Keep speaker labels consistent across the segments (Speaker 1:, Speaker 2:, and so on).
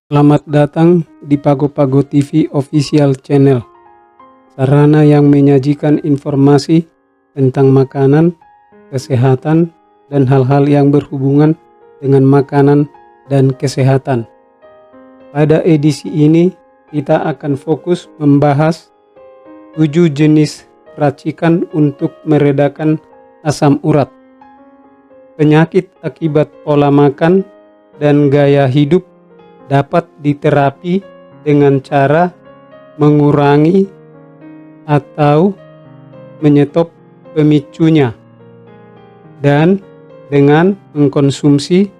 Speaker 1: Selamat datang di Pago Pago TV Official Channel, sarana yang menyajikan informasi tentang makanan, kesehatan, dan hal-hal yang berhubungan dengan makanan dan kesehatan. Pada edisi ini, kita akan fokus membahas 7 jenis racikan untuk meredakan asam urat, penyakit akibat pola makan, dan gaya hidup dapat diterapi dengan cara mengurangi atau menyetop pemicunya dan dengan mengkonsumsi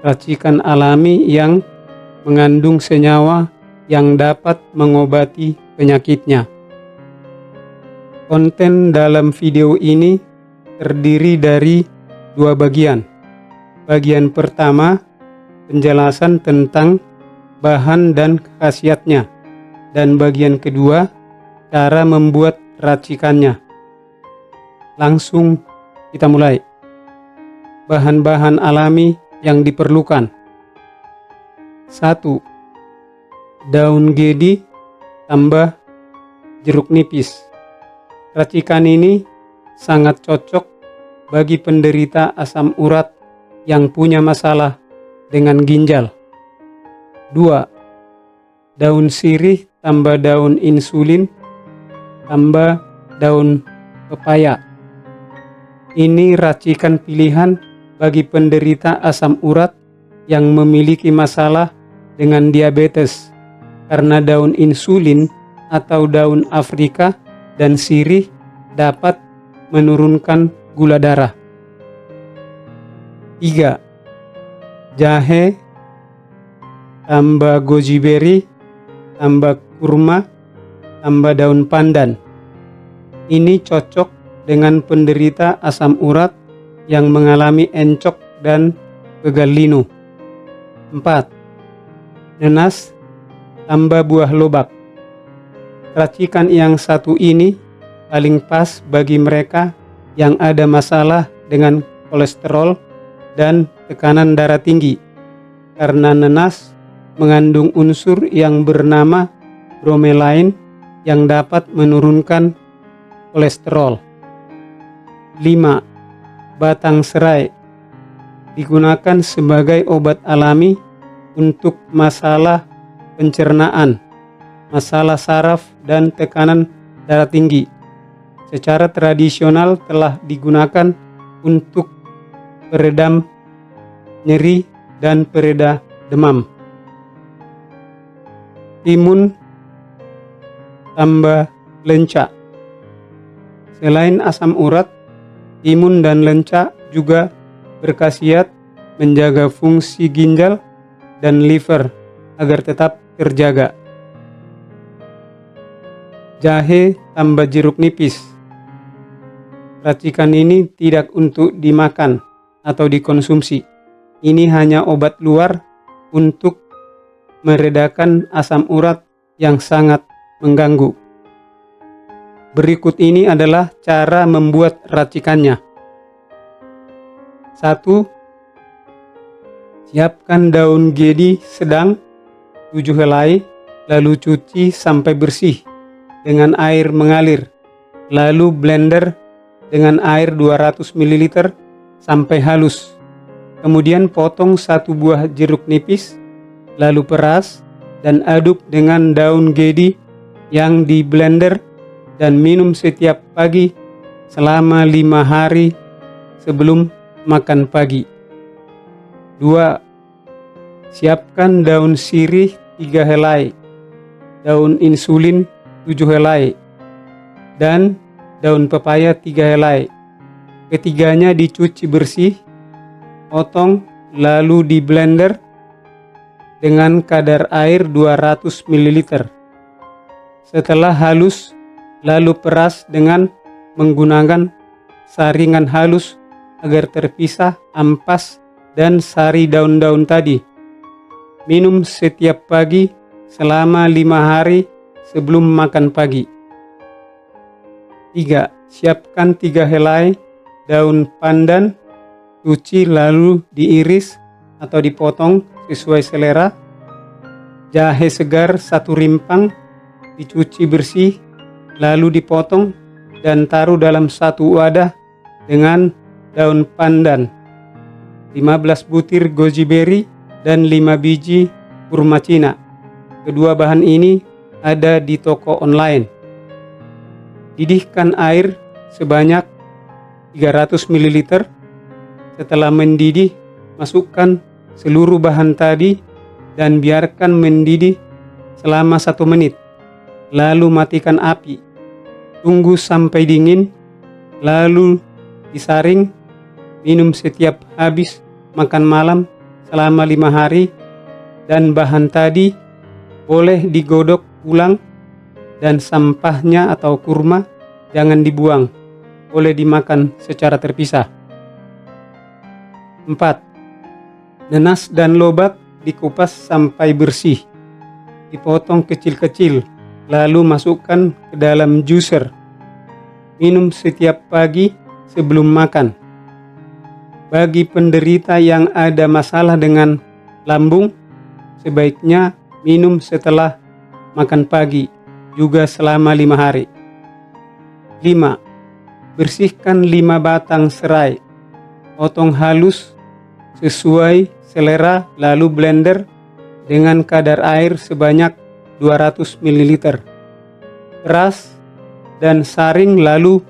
Speaker 1: racikan alami yang mengandung senyawa yang dapat mengobati penyakitnya. Konten dalam video ini terdiri dari 2 bagian. Bagian pertama, penjelasan tentang bahan dan khasiatnya, dan bagian kedua, cara membuat racikannya. Langsung kita mulai. Bahan-bahan alami yang diperlukan. 1. Daun gedi tambah jeruk nipis. Racikan ini sangat cocok bagi penderita asam urat yang punya masalah dengan ginjal. 2. Daun sirih tambah daun insulin tambah daun pepaya. Ini racikan pilihan bagi penderita asam urat yang memiliki masalah dengan diabetes, karena daun insulin atau daun Afrika dan sirih dapat menurunkan gula darah. 3. Jahe tambah goji berry tambah kurma tambah daun pandan. Ini cocok dengan penderita asam urat yang mengalami encok dan pegal linu. 4. Nenas tambah buah lobak. Racikan yang satu ini paling pas bagi mereka yang ada masalah dengan kolesterol dan tekanan darah tinggi, karena nenas mengandung unsur yang bernama bromelain yang dapat menurunkan kolesterol. 5. Batang serai digunakan sebagai obat alami untuk masalah pencernaan, masalah saraf, dan tekanan darah tinggi. Secara tradisional telah digunakan untuk peredam nyeri dan pereda demam. Timun tambah lenca. Selain asam urat, timun dan lenca juga berkhasiat menjaga fungsi ginjal dan liver agar tetap terjaga. Jahe tambah jeruk nipis. Racikan ini tidak untuk dimakan atau dikonsumsi. Ini hanya obat luar untuk meredakan asam urat yang sangat mengganggu. Berikut ini adalah cara membuat racikannya. 1. Siapkan daun gedi sedang 7 helai, lalu cuci sampai bersih dengan air mengalir, lalu blender dengan air 200 ml sampai halus. Kemudian potong 1 buah jeruk nipis, lalu peras dan aduk dengan daun gedi yang di blender dan minum setiap pagi selama 5 hari sebelum makan pagi. 2. Siapkan daun sirih 3 helai, daun insulin 7 helai, dan daun pepaya 3 helai. Ketiganya dicuci bersih, potong, lalu di blender dengan kadar air 200 ml. Setelah halus, lalu peras dengan menggunakan saringan halus agar terpisah ampas dan sari daun-daun tadi. Minum setiap pagi selama 5 hari sebelum makan pagi. 3. Siapkan 3 helai daun pandan, cuci lalu diiris atau dipotong sesuai selera. Jahe segar 1 rimpang dicuci bersih, lalu dipotong dan taruh dalam 1 wadah dengan daun pandan, 15 butir goji berry, dan 5 biji kurma Cina. Kedua bahan ini ada di toko online. Didihkan air sebanyak 300 ml. Setelah mendidih, masukkan seluruh bahan tadi dan biarkan mendidih selama 1 menit. Lalu matikan api. Tunggu sampai dingin, lalu disaring. Minum setiap habis makan malam selama 5 hari. Dan bahan tadi boleh digodok ulang, dan sampahnya atau kurma jangan dibuang, boleh dimakan secara terpisah. 4. Nanas dan lobak dikupas sampai bersih. Dipotong kecil-kecil, lalu masukkan ke dalam juicer. Minum setiap pagi sebelum makan. Bagi penderita yang ada masalah dengan lambung, sebaiknya minum setelah makan pagi, juga selama 5 hari. 5. Bersihkan 5 batang serai. Potong halus sesuai selera, lalu blender dengan kadar air sebanyak 200 ml. Peras dan saring, lalu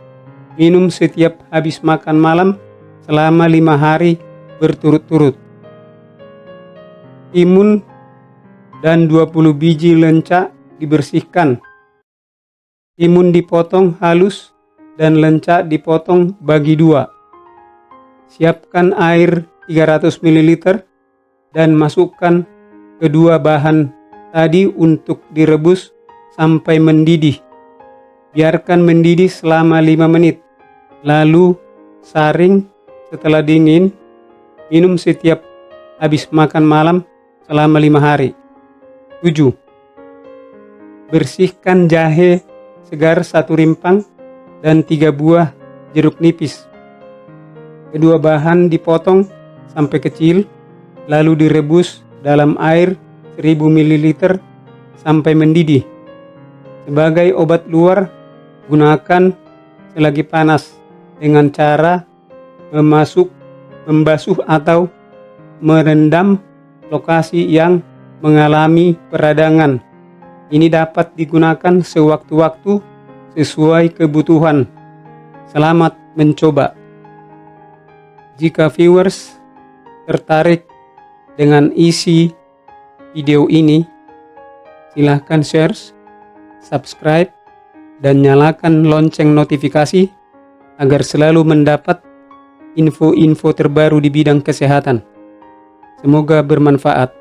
Speaker 1: minum setiap habis makan malam selama 5 hari berturut-turut. Timun dan 20 biji lenca dibersihkan. Timun dipotong halus dan lenca dipotong bagi 2. Siapkan air 300 ml dan masukkan kedua bahan tadi untuk direbus sampai mendidih. Biarkan mendidih selama 5 menit. Lalu saring. Setelah dingin, minum setiap habis makan malam selama 5 hari. 7. Bersihkan jahe segar 1 rimpang dan 3 buah jeruk nipis. Kedua bahan dipotong sampai kecil, lalu direbus dalam air 1000 ml sampai mendidih. Sebagai obat luar, gunakan selagi panas dengan cara membasuh atau merendam lokasi yang mengalami peradangan. Ini dapat digunakan sewaktu-waktu sesuai kebutuhan. Selamat mencoba. Jika viewers tertarik dengan isi video ini, silahkan share, subscribe, dan nyalakan lonceng notifikasi agar selalu mendapat info-info terbaru di bidang kesehatan. Semoga bermanfaat.